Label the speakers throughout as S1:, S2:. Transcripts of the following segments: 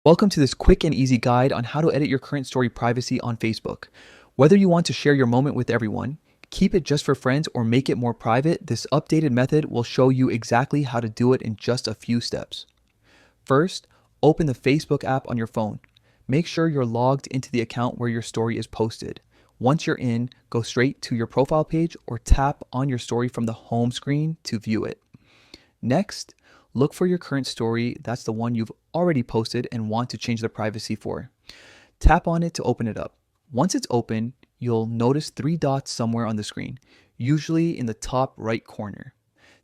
S1: Welcome to this quick and easy guide on how to edit your current story privacy on Facebook. Whether you want to share your moment with everyone, keep it just for friends, or make it more private, this updated method will show you exactly how to do it in just a few steps. First, open the Facebook app on your phone. Make sure you're logged into the account where your story is posted. Once you're in, go straight to your profile page or tap on your story from the home screen to view it. Next, look for your current story. That's the one you've already posted and want to change the privacy for. Tap on it to open it up. Once it's open, you'll notice three dots somewhere on the screen, usually in the top right corner.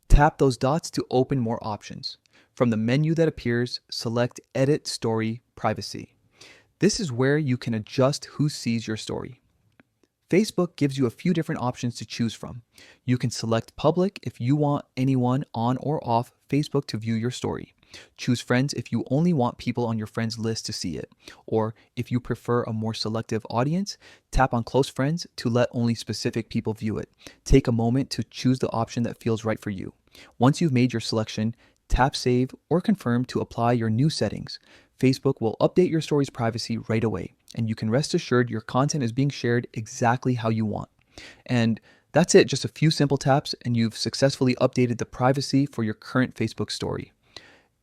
S1: Tap those dots to open more options. From the menu that appears, select Edit Story Privacy. This is where you can adjust who sees your story. Facebook gives you a few different options to choose from. You can select public if you want anyone on or off Facebook to view your story. Choose friends if you only want people on your friends list to see it. Or if you prefer a more selective audience, tap on close friends to let only specific people view it. Take a moment to choose the option that feels right for you. Once you've made your selection, tap save or confirm to apply your new settings. Facebook will update your story's privacy right away, and you can rest assured your content is being shared exactly how you want. And that's it, just a few simple taps, and you've successfully updated the privacy for your current Facebook story.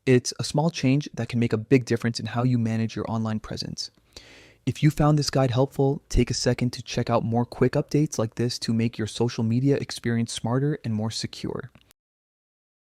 S1: It's a small change that can make a big difference in how you manage your online presence. If you found this guide helpful, take a second to check out more quick updates like this to make your social media experience smarter and more secure.